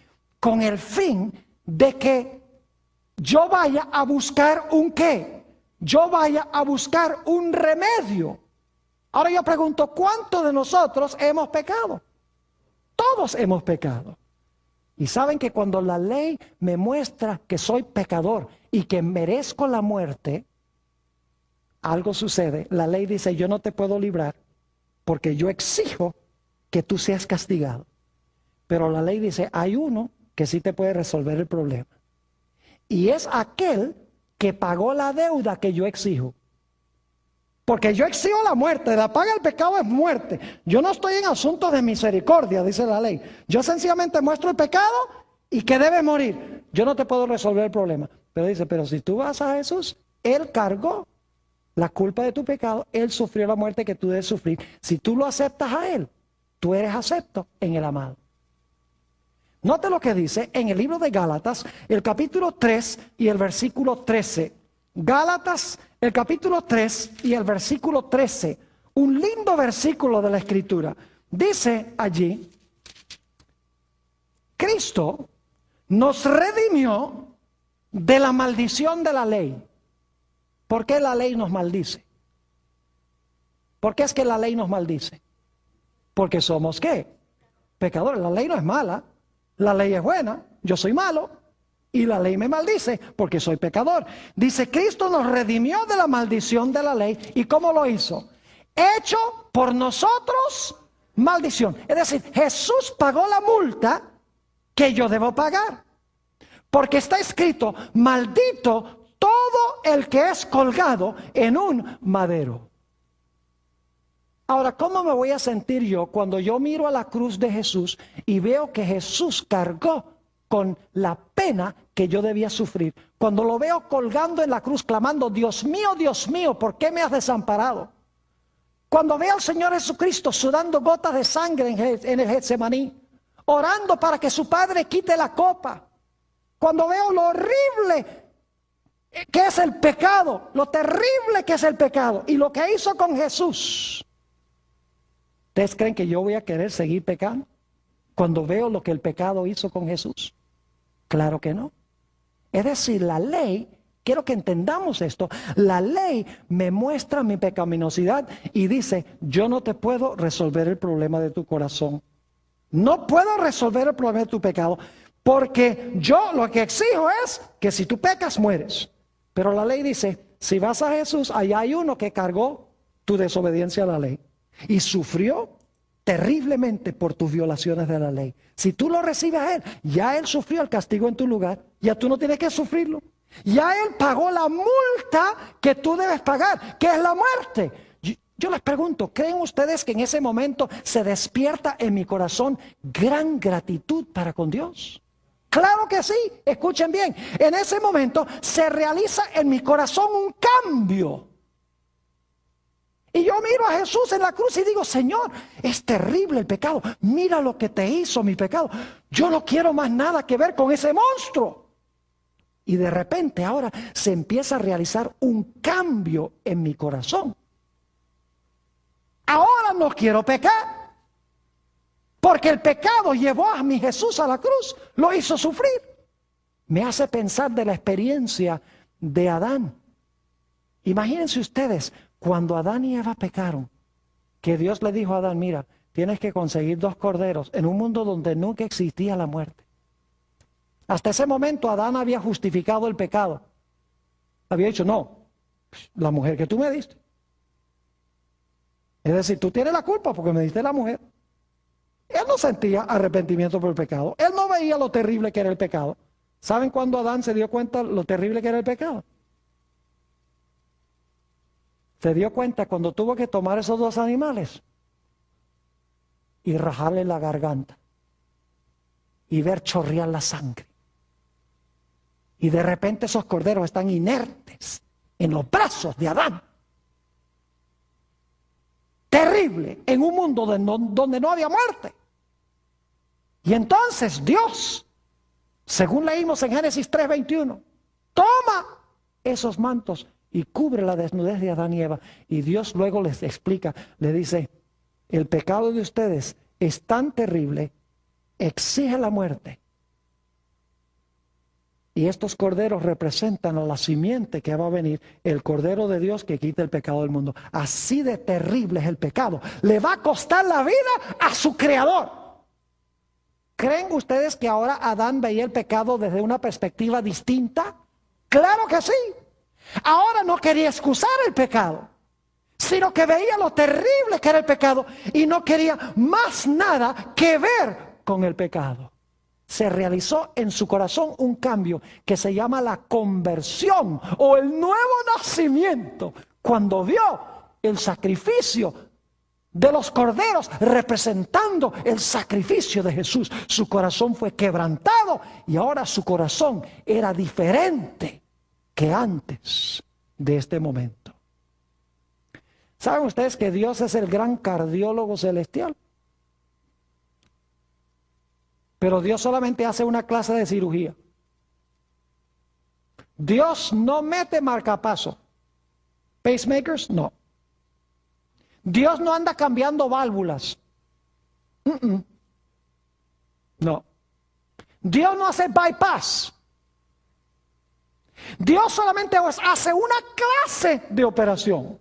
con el fin de que yo vaya a buscar un qué, yo vaya a buscar un remedio. Ahora yo pregunto, ¿cuántos de nosotros hemos pecado? Todos hemos pecado. Y saben que cuando la ley me muestra que soy pecador y que merezco la muerte, algo sucede. La ley dice, yo no te puedo librar porque yo exijo que tú seas castigado. Pero la ley dice, hay uno que sí te puede resolver el problema. Y es aquel que pagó la deuda que yo exijo. Porque yo exijo la muerte, la paga del pecado es muerte. Yo no estoy en asuntos de misericordia, dice la ley. Yo sencillamente muestro el pecado y que debe morir. Yo no te puedo resolver el problema. Pero dice, pero si tú vas a Jesús, Él cargó la culpa de tu pecado, Él sufrió la muerte que tú debes sufrir. Si tú lo aceptas a Él, tú eres acepto en el amado. Note lo que dice en el libro de Gálatas, el capítulo 3 y el versículo 13. Gálatas, el capítulo 3 y el versículo 13. Un lindo versículo de la Escritura. Dice allí, Cristo nos redimió de la maldición de la ley. ¿Por qué la ley nos maldice? ¿Por qué es que la ley nos maldice? Porque somos ¿qué? Pecadores. La ley no es mala. La ley es buena, yo soy malo y la ley me maldice porque soy pecador. Dice, Cristo nos redimió de la maldición de la ley. ¿Y cómo lo hizo? Hecho por nosotros maldición. Es decir, Jesús pagó la multa que yo debo pagar. Porque está escrito, maldito todo el que es colgado en un madero. Ahora, ¿cómo me voy a sentir yo cuando yo miro a la cruz de Jesús y veo que Jesús cargó con la pena que yo debía sufrir? Cuando lo veo colgando en la cruz clamando, Dios mío, ¿por qué me has desamparado? Cuando veo al Señor Jesucristo sudando gotas de sangre en el Getsemaní, orando para que su Padre quite la copa. Cuando veo lo horrible que es el pecado, lo terrible que es el pecado y lo que hizo con Jesús. ¿Ustedes creen que yo voy a querer seguir pecando cuando veo lo que el pecado hizo con Jesús? Claro que no. Es decir, la ley, quiero que entendamos esto, la ley me muestra mi pecaminosidad y dice, yo no te puedo resolver el problema de tu corazón. No puedo resolver el problema de tu pecado porque yo lo que exijo es que si tú pecas, mueres. Pero la ley dice, si vas a Jesús, allá hay uno que cargó tu desobediencia a la ley. Y sufrió terriblemente por tus violaciones de la ley. Si tú lo recibes a Él, ya Él sufrió el castigo en tu lugar. Ya tú no tienes que sufrirlo. Ya Él pagó la multa que tú debes pagar, que es la muerte. Yo les pregunto, ¿creen ustedes que en ese momento se despierta en mi corazón gran gratitud para con Dios? Claro que sí, escuchen bien. En ese momento se realiza en mi corazón un cambio. Y yo miro a Jesús en la cruz y digo, Señor, es terrible el pecado. Mira lo que te hizo mi pecado. Yo no quiero más nada que ver con ese monstruo. Y de repente ahora se empieza a realizar un cambio en mi corazón. Ahora no quiero pecar. Porque el pecado llevó a mi Jesús a la cruz. Lo hizo sufrir. Me hace pensar de la experiencia de Adán. Imagínense ustedes, cuando Adán y Eva pecaron, que Dios le dijo a Adán, mira, tienes que conseguir 2 corderos en un mundo donde nunca existía la muerte. Hasta ese momento Adán había justificado el pecado. Había dicho, no, la mujer que tú me diste. Es decir, tú tienes la culpa porque me diste la mujer. Él no sentía arrepentimiento por el pecado. Él no veía lo terrible que era el pecado. ¿Saben cuándo Adán se dio cuenta lo terrible que era el pecado? Se dio cuenta cuando tuvo que tomar esos 2 animales y rajarle la garganta y ver chorrear la sangre. Y de repente esos corderos están inertes en los brazos de Adán. Terrible, en un mundo donde no había muerte. Y entonces Dios, según leímos en Génesis 3:21, toma esos mantos y cubre la desnudez de Adán y Eva. Y Dios luego les explica, le dice, el pecado de ustedes es tan terrible, exige la muerte. Y estos corderos representan a la simiente que va a venir, el Cordero de Dios que quita el pecado del mundo. Así de terrible es el pecado. Le va a costar la vida a su Creador. ¿Creen ustedes que ahora Adán veía el pecado desde una perspectiva distinta? ¡Claro que sí! Ahora no quería excusar el pecado, sino que veía lo terrible que era el pecado y no quería más nada que ver con el pecado. se realizó en su corazón un cambio que se llama la conversión o el nuevo nacimiento. Cuando vio el sacrificio de los corderos representando el sacrificio de Jesús, su corazón fue quebrantado y ahora su corazón era diferente que antes de este momento. ¿Saben ustedes que Dios es el gran cardiólogo celestial? Pero Dios solamente hace una clase de cirugía. Dios no mete marcapaso. Pacemakers, no. Dios no anda cambiando válvulas. No. Dios no hace bypass. Dios solamente hace una clase de operación.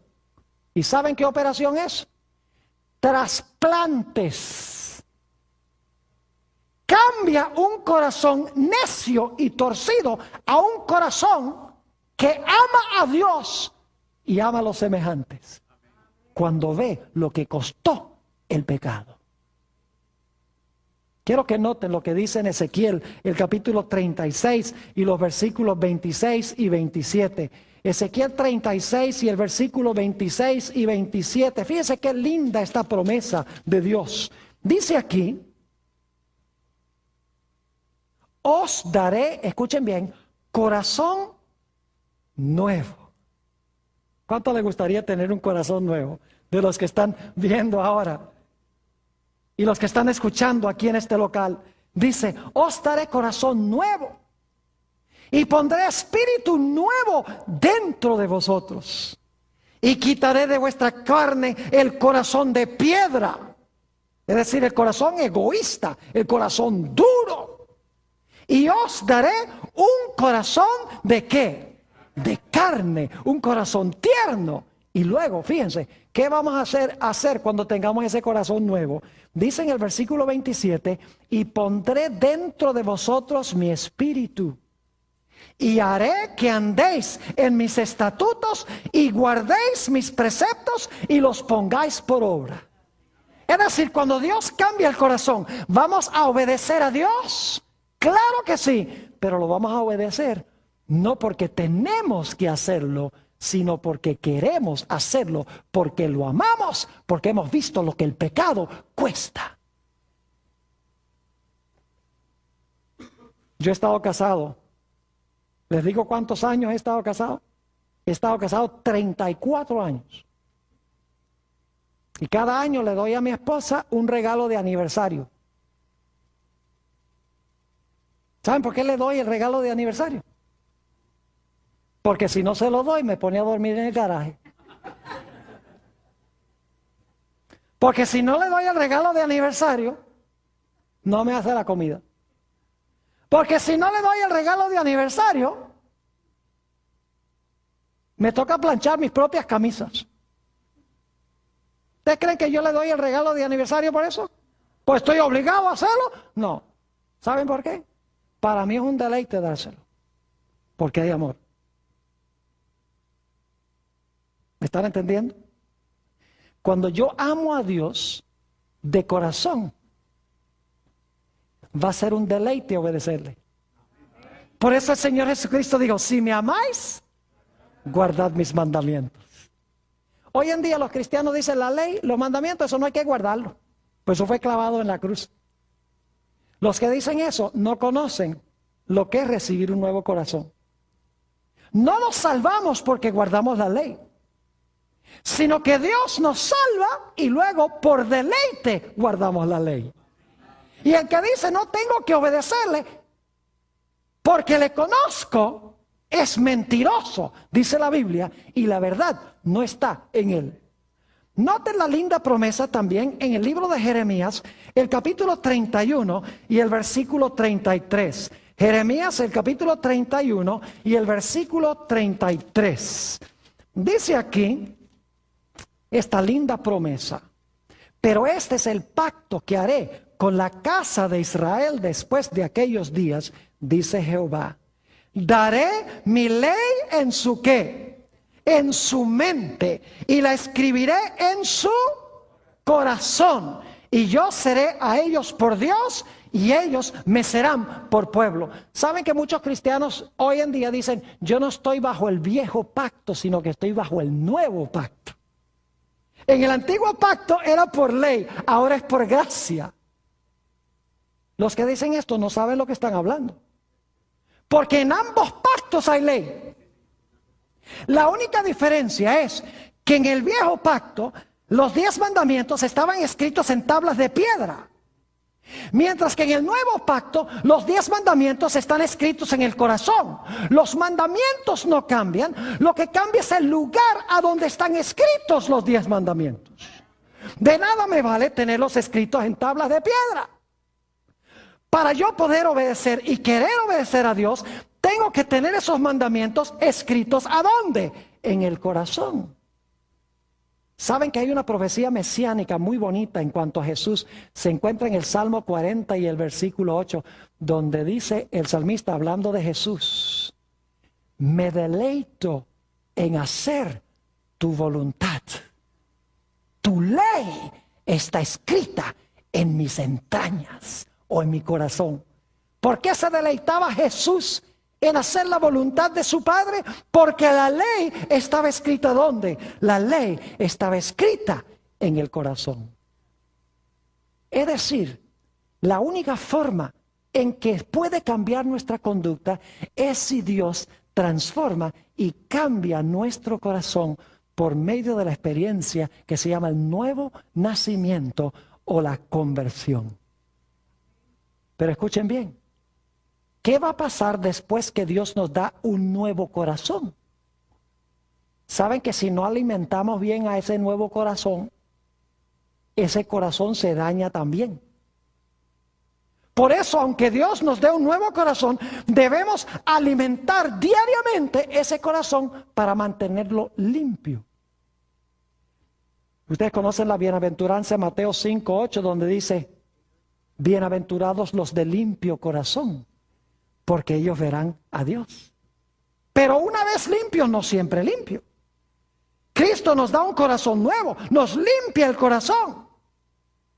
¿Y saben qué operación es? Trasplantes. Cambia un corazón necio y torcido a un corazón que ama a Dios y ama a los semejantes. Cuando ve lo que costó el pecado. Quiero que noten lo que dice en Ezequiel, el capítulo 36 y los versículos 26 y 27. Ezequiel 36 y el versículo 26 y 27. Fíjense qué linda esta promesa de Dios. Dice aquí, os daré, escuchen bien, corazón nuevo. ¿Cuánto le gustaría tener un corazón nuevo? De los que están viendo ahora y los que están escuchando aquí en este local. Dice, os daré corazón nuevo y pondré espíritu nuevo dentro de vosotros. Y quitaré de vuestra carne el corazón de piedra. Es decir, el corazón egoísta, el corazón duro. Y os daré un corazón ¿de qué? De carne, un corazón tierno. Y luego, fíjense, ¿qué vamos a hacer cuando tengamos ese corazón nuevo? Dice en el versículo 27, y pondré dentro de vosotros mi espíritu. Y haré que andéis en mis estatutos y guardéis mis preceptos y los pongáis por obra. Es decir, cuando Dios cambia el corazón, ¿vamos a obedecer a Dios? Claro que sí, pero lo vamos a obedecer no porque tenemos que hacerlo, sino porque queremos hacerlo, porque lo amamos, porque hemos visto lo que el pecado cuesta. Yo he estado casado. ¿Les digo cuántos años he estado casado? He estado casado 34 años. Y cada año le doy a mi esposa un regalo de aniversario. ¿Saben por qué le doy el regalo de aniversario? Porque si no se lo doy, me pone a dormir en el garaje. Porque si no le doy el regalo de aniversario, no me hace la comida. Porque si no le doy el regalo de aniversario, me toca planchar mis propias camisas. ¿Ustedes creen que yo le doy el regalo de aniversario por eso? ¿Pues estoy obligado a hacerlo? No. ¿Saben por qué? Para mí es un deleite dárselo. Porque hay amor. ¿Me están entendiendo? Cuando yo amo a Dios de corazón, va a ser un deleite obedecerle. Por eso el Señor Jesucristo dijo, si me amáis, guardad mis mandamientos. Hoy en día los cristianos dicen la ley, los mandamientos, eso no hay que guardarlo. Pues eso fue clavado en la cruz. Los que dicen eso no conocen lo que es recibir un nuevo corazón. No nos salvamos porque guardamos la ley, sino que Dios nos salva y luego por deleite guardamos la ley. Y el que dice no tengo que obedecerle porque le conozco, es mentiroso, dice la Biblia, y la verdad no está en él. Noten la linda promesa también en el libro de Jeremías, el capítulo 31 y el versículo 33. Jeremías, el capítulo 31 y el versículo 33. Dice aquí esta linda promesa. Pero este es el pacto que haré con la casa de Israel después de aquellos días, dice Jehová. Daré mi ley en su ¿qué? En su mente, y la escribiré en su corazón, y yo seré a ellos por Dios, y ellos me serán por pueblo. ¿Saben que muchos cristianos hoy en día dicen, yo no estoy bajo el viejo pacto, sino que estoy bajo el nuevo pacto? En el antiguo pacto era por ley, ahora es por gracia. Los que dicen esto no saben lo que están hablando. Porque en ambos pactos hay ley. La única diferencia es que en el viejo pacto los 10 mandamientos estaban escritos en tablas de piedra. Mientras que en el nuevo pacto los 10 mandamientos están escritos en el corazón. Los mandamientos no cambian, lo que cambia es el lugar a donde están escritos los 10 mandamientos. De nada me vale tenerlos escritos en tablas de piedra. Para yo poder obedecer y querer obedecer a Dios, tengo que tener esos mandamientos escritos ¿a dónde? En el corazón. Saben que hay una profecía mesiánica muy bonita en cuanto a Jesús. Se encuentra en el Salmo 40 y el versículo 8, donde dice el salmista hablando de Jesús: me deleito en hacer tu voluntad. Tu ley está escrita en mis entrañas o en mi corazón. ¿Por qué se deleitaba Jesús en hacer la voluntad de su Padre? Porque la ley estaba escrita ¿dónde? La ley estaba escrita en el corazón. Es decir, la única forma en que puede cambiar nuestra conducta es si Dios transforma y cambia nuestro corazón por medio de la experiencia que se llama el nuevo nacimiento o la conversión. Pero escuchen bien, ¿qué va a pasar después que Dios nos da un nuevo corazón? Saben que si no alimentamos bien a ese nuevo corazón, ese corazón se daña también. Por eso, aunque Dios nos dé un nuevo corazón, debemos alimentar diariamente ese corazón para mantenerlo limpio. Ustedes conocen la bienaventuranza de Mateo 5:8, donde dice: bienaventurados los de limpio corazón, porque ellos verán a Dios. Pero una vez limpio, no siempre limpio. Cristo nos da un corazón nuevo, nos limpia el corazón.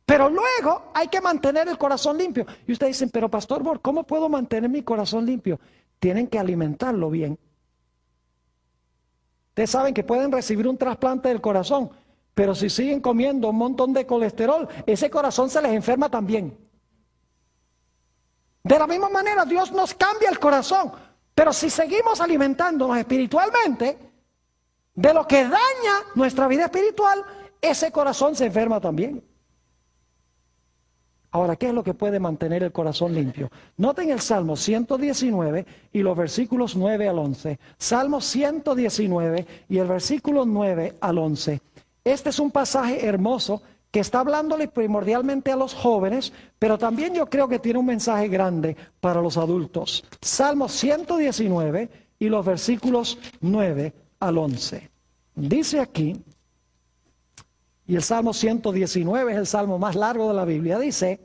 Pero luego hay que mantener el corazón limpio. Y ustedes dicen, pero Pastor Bor, ¿cómo puedo mantener mi corazón limpio? Tienen que alimentarlo bien. Ustedes saben que pueden recibir un trasplante del corazón, pero si siguen comiendo un montón de colesterol, ese corazón se les enferma también. De la misma manera, Dios nos cambia el corazón, pero si seguimos alimentándonos espiritualmente, de lo que daña nuestra vida espiritual, ese corazón se enferma también. Ahora, ¿qué es lo que puede mantener el corazón limpio? Noten el Salmo 119 y los versículos 9 al 11. Salmo 119 y el versículo 9 al 11. Este es un pasaje hermoso que está hablándole primordialmente a los jóvenes, pero también yo creo que tiene un mensaje grande para los adultos. Salmo 119 y los versículos 9 al 11. Dice aquí, y el Salmo 119 es el salmo más largo de la Biblia, dice: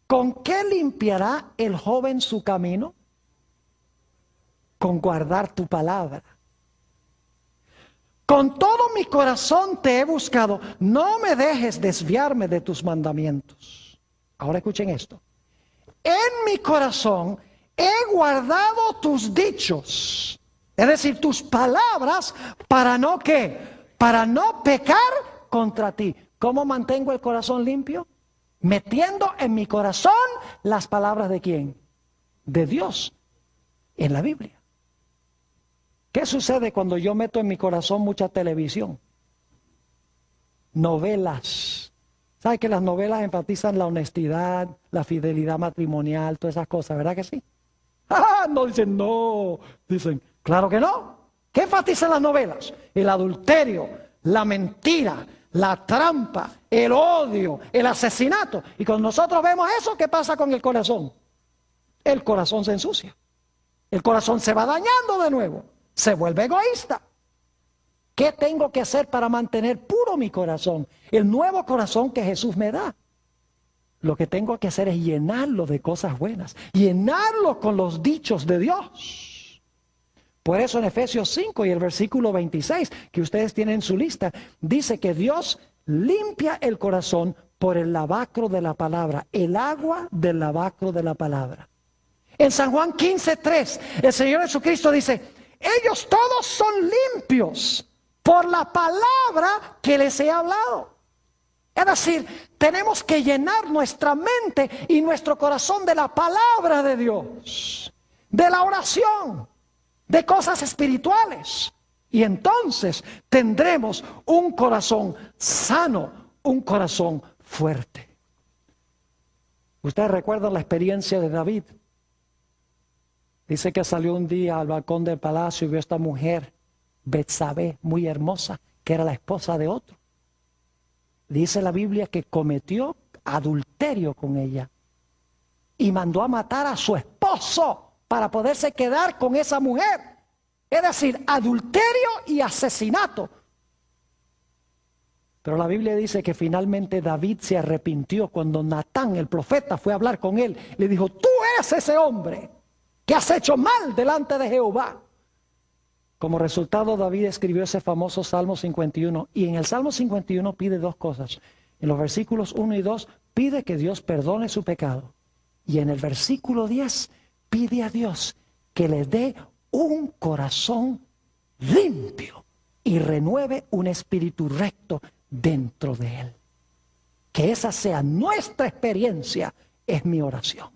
¿con qué limpiará el joven su camino? Con guardar tu palabra. Con todo mi corazón te he buscado, no me dejes desviarme de tus mandamientos. Ahora escuchen esto. En mi corazón he guardado tus dichos, es decir, tus palabras, para no ¿qué? Para no pecar contra ti. ¿Cómo mantengo el corazón limpio? Metiendo en mi corazón las palabras ¿de quién? De Dios, en la Biblia. ¿Qué sucede cuando yo meto en mi corazón mucha televisión? Novelas. ¿Sabe que las novelas enfatizan la honestidad, la fidelidad matrimonial, todas esas cosas, verdad que sí? ¡Ah! No dicen no. Dicen, claro que no. ¿Qué enfatizan las novelas? El adulterio, la mentira, la trampa, el odio, el asesinato. Y cuando nosotros vemos eso, ¿qué pasa con el corazón? El corazón se ensucia. El corazón se va dañando de nuevo. Se vuelve egoísta. ¿Qué tengo que hacer para mantener puro mi corazón? El nuevo corazón que Jesús me da. Lo que tengo que hacer es llenarlo de cosas buenas. Llenarlo con los dichos de Dios. Por eso en Efesios 5 y el versículo 26, que ustedes tienen en su lista, dice que Dios limpia el corazón por el lavacro de la palabra, el agua del lavacro de la palabra. En San Juan 15:3, el Señor Jesucristo dice, ellos todos son limpios por la palabra que les he hablado. Es decir, tenemos que llenar nuestra mente y nuestro corazón de la palabra de Dios, de la oración, de cosas espirituales. Y entonces tendremos un corazón sano, un corazón fuerte. Ustedes recuerdan la experiencia de David. Dice que salió un día al balcón del palacio y vio a esta mujer, Betsabé, muy hermosa, que era la esposa de otro. Dice la Biblia que cometió adulterio con ella y mandó a matar a su esposo para poderse quedar con esa mujer. Es decir, adulterio y asesinato. Pero la Biblia dice que finalmente David se arrepintió cuando Natán, el profeta, fue a hablar con él. Le dijo, tú eres ese hombre que has hecho mal delante de Jehová. Como resultado, David escribió ese famoso Salmo 51. Y en el Salmo 51 pide dos cosas. En los versículos 1 y 2 pide que Dios perdone su pecado. Y en el versículo 10 pide a Dios que le dé un corazón limpio y renueve un espíritu recto dentro de él. Que esa sea nuestra experiencia, es mi oración.